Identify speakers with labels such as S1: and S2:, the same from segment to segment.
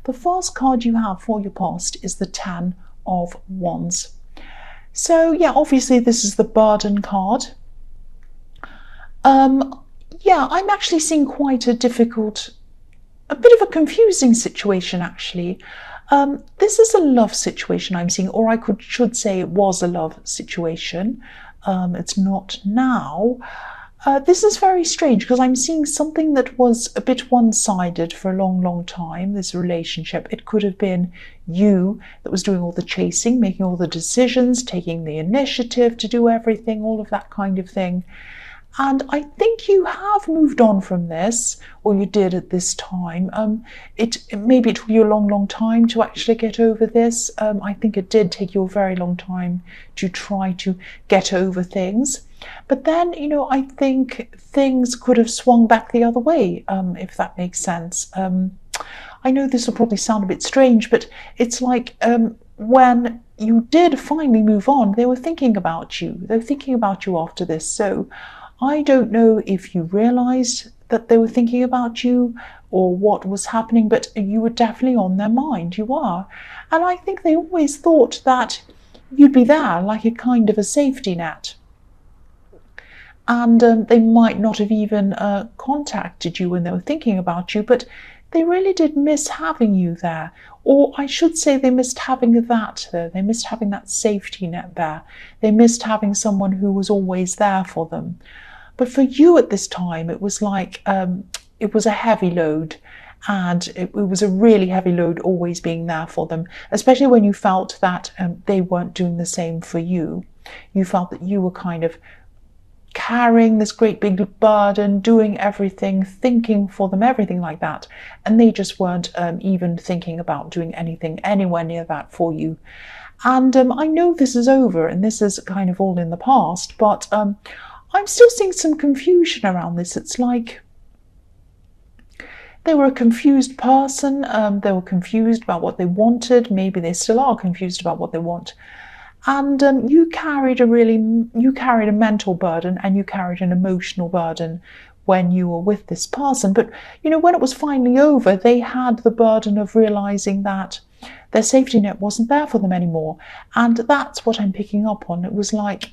S1: The first card you have for your past is the Ten of Wands. So yeah, obviously this is the burden card. Yeah, I'm actually seeing quite a difficult, a bit of a confusing situation actually. This is a love situation I'm seeing, or I should say it was a love situation. It's not now. This is very strange because I'm seeing something that was a bit one-sided for a long, long time, this relationship. It could have been you that was doing all the chasing, making all the decisions, taking the initiative to do everything, all of that kind of thing. And I think you have moved on from this, or you did at this time. Maybe it took you a long, long time to actually get over this. I think it did take you a very long time to try to get over things. But then, you know, I think things could have swung back the other way, if that makes sense. I know this will probably sound a bit strange, but it's like when you did finally move on, they were thinking about you. They were thinking about you after this. So I don't know if you realized that they were thinking about you or what was happening, but you were definitely on their mind. You are. And I think they always thought that you'd be there, like a kind of a safety net. And they might not have even contacted you when they were thinking about you, but they really did miss having you there. Or I should say they missed having that there. They missed having that safety net there. They missed having someone who was always there for them. But for you at this time, it was like it was a heavy load. And it was a really heavy load always being there for them, especially when you felt that they weren't doing the same for you. You felt that you were kind of carrying this great big burden, doing everything, thinking for them, everything like that. And they just weren't even thinking about doing anything anywhere near that for you. And I know this is over and this is kind of all in the past, but I'm still seeing some confusion around this. It's like they were a confused person. They were confused about what they wanted. Maybe they still are confused about what they want. And you carried a mental burden and you carried an emotional burden when you were with this person. But, you know, when it was finally over, they had the burden of realizing that their safety net wasn't there for them anymore. And that's what I'm picking up on. It was like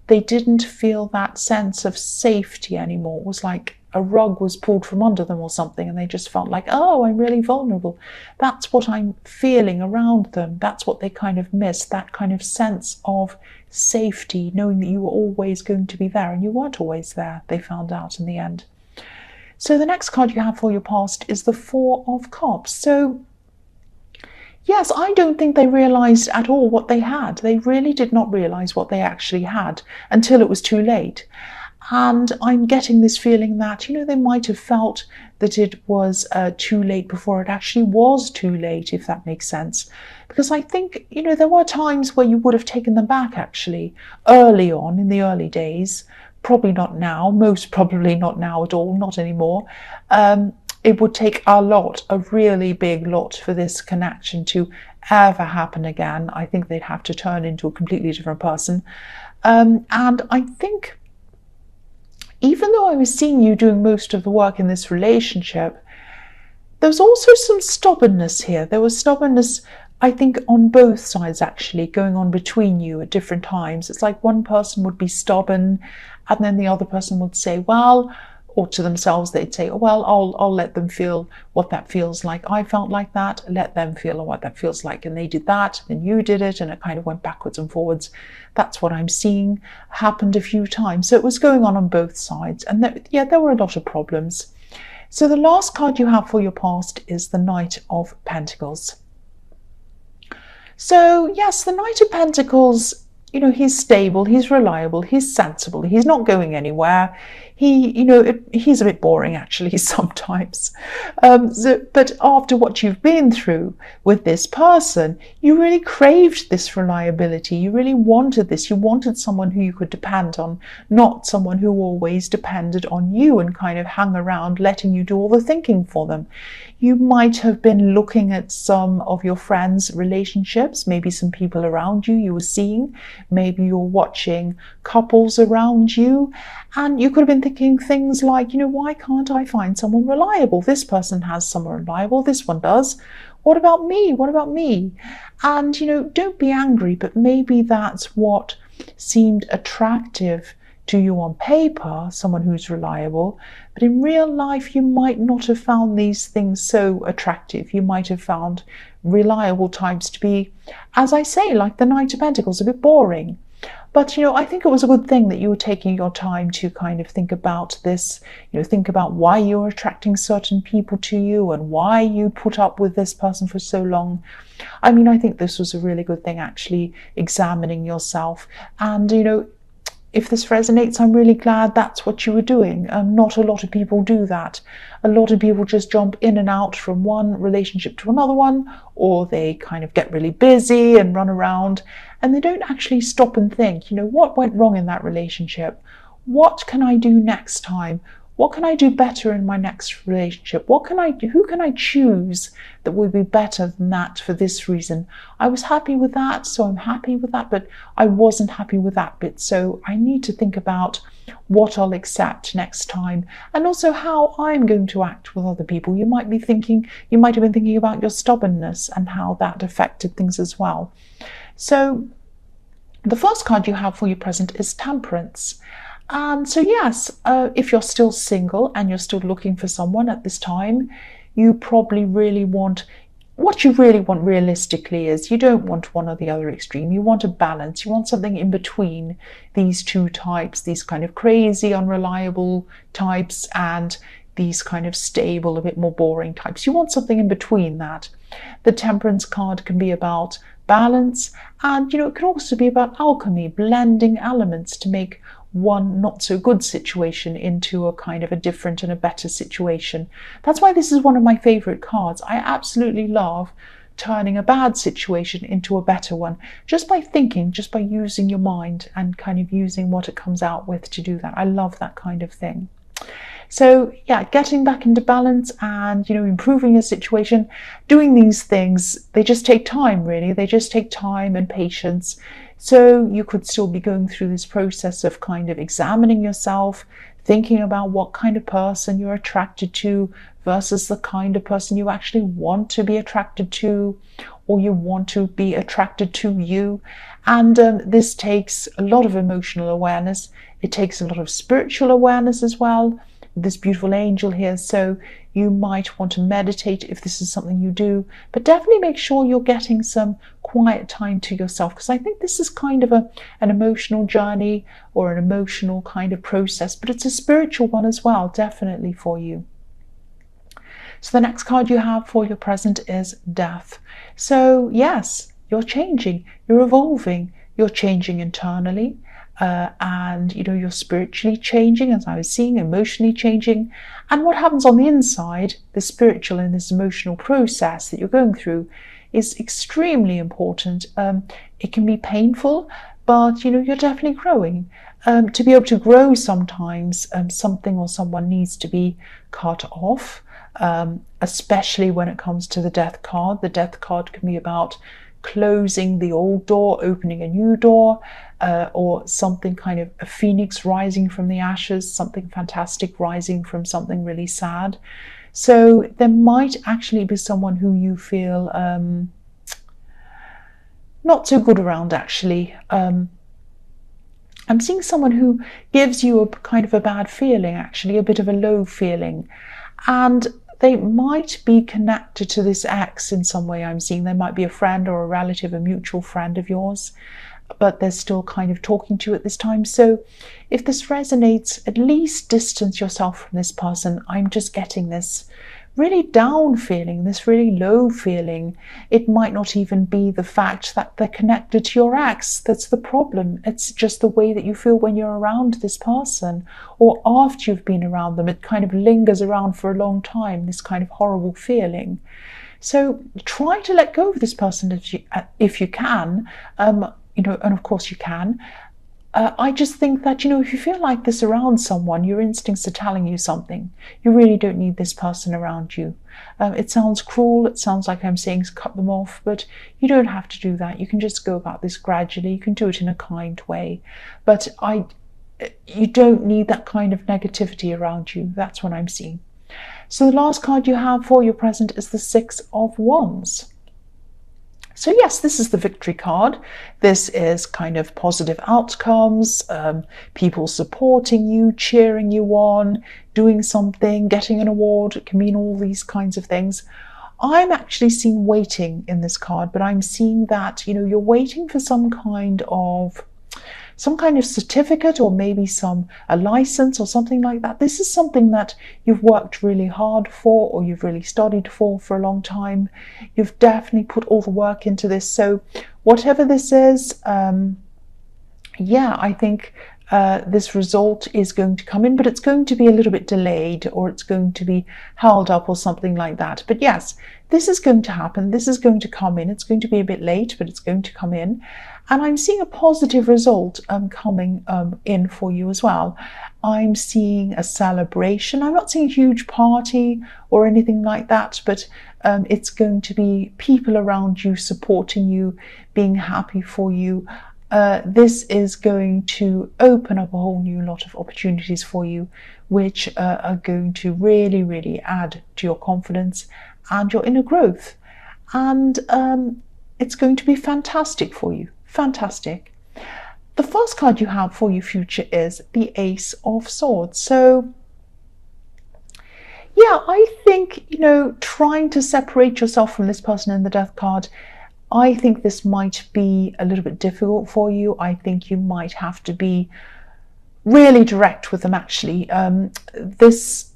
S1: they didn't feel that sense of safety anymore. It was like a rug was pulled from under them or something, and they just felt like, oh, I'm really vulnerable. That's what I'm feeling around them. That's what they kind of missed, that kind of sense of safety, knowing that you were always going to be there, and you weren't always there, they found out in the end. So the next card you have for your past is the Four of Cups. So yes, I don't think they realized at all what they had. They really did not realize what they actually had until it was too late. And I'm getting this feeling that, you know, they might have felt that it was too late before it actually was too late, if that makes sense. Because I think, you know, there were times where you would have taken them back actually early on in the early days. Probably not now, most probably not now at all, not anymore. It would take a really big lot for this connection to ever happen again. I think they'd have to turn into a completely different person. And I think, even though I was seeing you doing most of the work in this relationship, there was also some stubbornness here. There was stubbornness, I think, on both sides actually, going on between you at different times. It's like one person would be stubborn and then the other person would say, well, or to themselves, they'd say, oh, well, I'll let them feel what that feels like. I felt like that, let them feel what that feels like. And they did that, then you did it, and it kind of went backwards and forwards. That's what I'm seeing happened a few times. So it was going on both sides. And there were a lot of problems. So the last card you have for your past is the Knight of Pentacles. So yes, the Knight of Pentacles, you know, he's stable, he's reliable, he's sensible, he's not going anywhere. He's a bit boring actually sometimes. But after what you've been through with this person, you really craved this reliability. You really wanted this. You wanted someone who you could depend on, not someone who always depended on you and kind of hung around letting you do all the thinking for them. You might have been looking at some of your friends' relationships, maybe some people around you were seeing, maybe you're watching couples around you, and you could have been thinking things like, why can't I find someone reliable? This person has someone reliable, this one does. What about me? What about me? And, don't be angry, but maybe that's what seemed attractive to you on paper, someone who's reliable, but in real life you might not have found these things so attractive. You might have found reliable types to be, as I say, like the Knight of Pentacles, a bit boring. But, I think it was a good thing that you were taking your time to kind of think about this, think about why you're attracting certain people to you and why you put up with this person for so long. I mean, I think this was a really good thing, actually examining yourself. And, if this resonates, I'm really glad that's what you were doing. Not a lot of people do that. A lot of people just jump in and out from one relationship to another one, or they kind of get really busy and run around, and they don't actually stop and think, what went wrong in that relationship? What can I do next time? What can I do better in my next relationship? Who can I choose that would be better than that for this reason? I was happy with that, so I'm happy with that, but I wasn't happy with that bit. So I need to think about what I'll accept next time, and also how I'm going to act with other people. You might have been thinking about your stubbornness and how that affected things as well. So the first card you have for your present is Temperance. So yes, if you're still single and you're still looking for someone at this time, you probably really want, what you really want realistically is, you don't want one or the other extreme. You want a balance. You want something in between these two types, these kind of crazy, unreliable types and these kind of stable, a bit more boring types. You want something in between that. The Temperance card can be about balance, and it can also be about alchemy, blending elements to make one not so good situation into a kind of a different and a better situation. That's why this is one of my favorite cards. I absolutely love turning a bad situation into a better one, just by thinking, just by using your mind and kind of using what it comes out with to do that. I love that kind of thing. So yeah, getting back into balance and, improving your situation, doing these things, they just take time, really. They just take time and patience. So you could still be going through this process of kind of examining yourself, thinking about what kind of person you're attracted to versus the kind of person you actually want to be attracted to, or you want to be attracted to you. And this takes a lot of emotional awareness. It takes a lot of spiritual awareness as well. This beautiful angel here, so you might want to meditate if this is something you do, but definitely make sure you're getting some quiet time to yourself, because I think this is kind of an emotional journey or an emotional kind of process, but it's a spiritual one as well, definitely for you. So the next card you have for your present is Death. So yes, you're changing, you're evolving, you're changing internally. And you're spiritually changing, as I was seeing, emotionally changing. And what happens on the inside, the spiritual and this emotional process that you're going through, is extremely important. It can be painful, but you're definitely growing. To be able to grow, sometimes something or someone needs to be cut off, especially when it comes to the Death card. The Death card can be about closing the old door, opening a new door, or something kind of a phoenix rising from the ashes, something fantastic rising from something really sad. So there might actually be someone who you feel not so good around, actually. I'm seeing someone who gives you a kind of a bad feeling, actually, a bit of a low feeling. And they might be connected to this ex in some way. I'm seeing they might be a friend or a relative, a mutual friend of yours, but they're still kind of talking to you at this time. So if this resonates, at least distance yourself from this person. I'm just getting this really down feeling, this really low feeling. It might not even be the fact that they're connected to your ex that's the problem. It's just the way that you feel when you're around this person, or after you've been around them. It kind of lingers around for a long time, this kind of horrible feeling. So try to let go of this person if you can, and of course you can. I just think that, if you feel like this around someone, your instincts are telling you something. You really don't need this person around you. It sounds cruel. It sounds like I'm saying cut them off, but you don't have to do that. You can just go about this gradually. You can do it in a kind way. But you don't need that kind of negativity around you. That's what I'm seeing. So the last card you have for your present is the Six of Wands. So yes, this is the victory card. This is kind of positive outcomes, people supporting you, cheering you on, doing something, getting an award. It can mean all these kinds of things. I'm actually seeing waiting in this card, but I'm seeing that, you're waiting for some kind of certificate, or maybe a license or something like that. This is something that you've worked really hard for, or you've really studied for a long time. You've definitely put all the work into this. So whatever this is, I think this result is going to come in, but it's going to be a little bit delayed, or it's going to be held up or something like that. But yes, this is going to happen. This is going to come in. It's going to be a bit late, but it's going to come in. And I'm seeing a positive result coming in for you as well. I'm seeing a celebration. I'm not seeing a huge party or anything like that, but it's going to be people around you supporting you, being happy for you. This is going to open up a whole new lot of opportunities for you, which are going to really, really add to your confidence and your inner growth. And it's going to be fantastic for you. Fantastic. The first card you have for your future is the Ace of Swords. So yeah, I think, trying to separate yourself from this person in the Death card, I think this might be a little bit difficult for you. I think you might have to be really direct with them, actually. This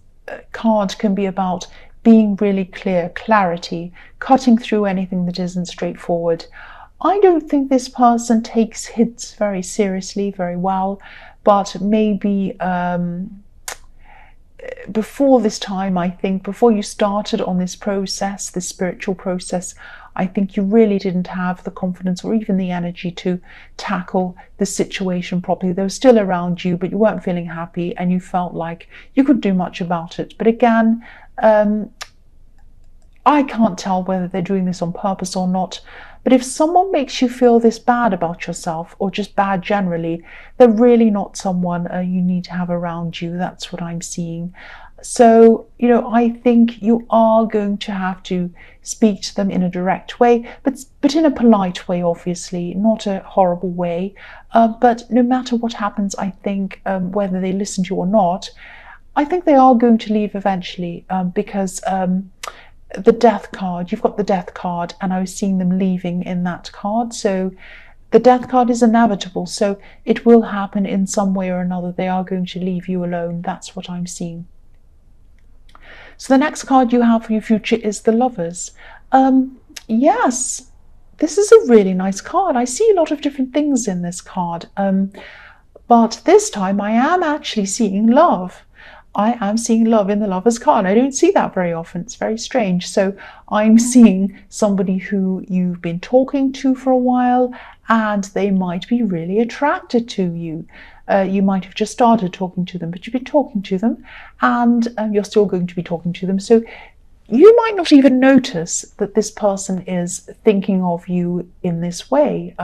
S1: card can be about being really clear, clarity, cutting through anything that isn't straightforward. I don't think this person takes hints very seriously, very well, but maybe before this time, I think, before you started on this process, this spiritual process, I think you really didn't have the confidence or even the energy to tackle the situation properly. They were still around you, but you weren't feeling happy and you felt like you couldn't do much about it. But again, I can't tell whether they're doing this on purpose or not. But if someone makes you feel this bad about yourself, or just bad generally, they're really not someone you need to have around you. That's what I'm seeing. So, I think you are going to have to speak to them in a direct way, but in a polite way, obviously, not a horrible way. But no matter what happens, I think, whether they listen to you or not, I think they are going to leave eventually, because the Death card, you've got the Death card, and I was seeing them leaving in that card. So the Death card is inevitable, so it will happen in some way or another. They are going to leave you alone. That's what I'm seeing. So the next card you have for your future is the Lovers. Yes, this is a really nice card. I see a lot of different things in this card, but this time I am actually seeing love. I am seeing love in the Lovers card. I don't see that very often. It's very strange. So I'm seeing somebody who you've been talking to for a while, and they might be really attracted to you. You might have just started talking to them, but you've been talking to them, and you're still going to be talking to them. So you might not even notice that this person is thinking of you in this way,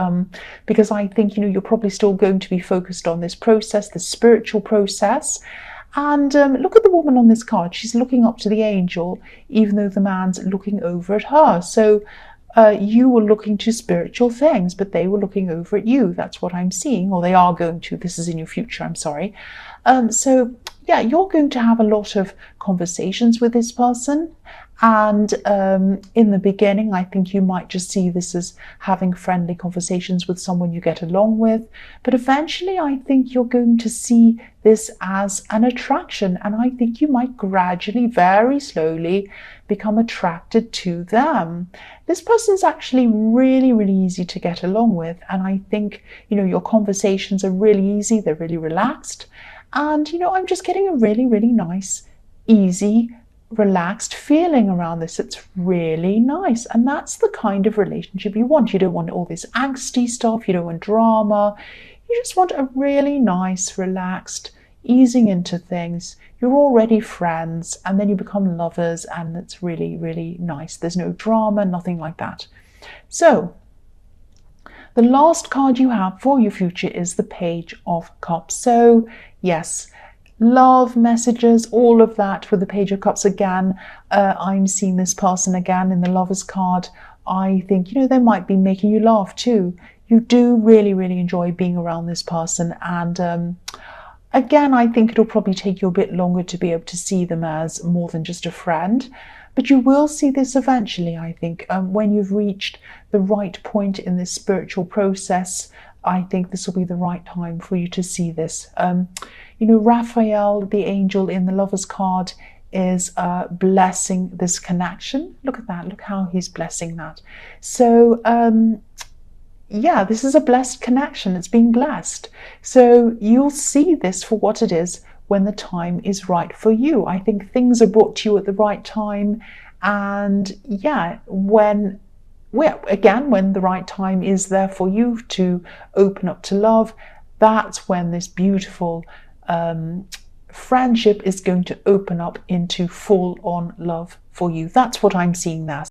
S1: because I think, you're probably still going to be focused on this process, this spiritual process. And look at the woman on this card. She's looking up to the angel, even though the man's looking over at her. So you were looking to spiritual things, but they were looking over at you. That's what I'm seeing, or they are going to. This is in your future, I'm sorry. So yeah, you're going to have a lot of conversations with this person. And in the beginning, I think you might just see this as having friendly conversations with someone you get along with. But eventually, I think you're going to see this as an attraction. And I think you might gradually, very slowly, become attracted to them. This person's actually really, really easy to get along with. And I think, your conversations are really easy. They're really relaxed. And, I'm just getting a really, really nice, easy, relaxed feeling around this. It's really nice, and that's the kind of relationship you want. You don't want all this angsty stuff, you don't want drama, you just want a really nice, relaxed, easing into things. You're already friends, and then you become lovers, and it's really, really nice. There's no drama, nothing like that. So The last card you have for your future is the Page of Cups. So yes, love messages, all of that with the Page of Cups again. I'm seeing this person again in the Lovers card. I think, they might be making you laugh too. You do really, really enjoy being around this person. And again, I think it'll probably take you a bit longer to be able to see them as more than just a friend. But you will see this eventually, I think, when you've reached the right point in this spiritual process. I think this will be the right time for you to see this. Raphael, the angel in the Lovers card, is blessing this connection. Look at that. Look how he's blessing that. So, yeah, this is a blessed connection. It's being blessed. So you'll see this for what it is when the time is right for you. I think things are brought to you at the right time. And yeah, when the right time is there for you to open up to love, that's when this beautiful friendship is going to open up into full-on love for you. That's what I'm seeing there.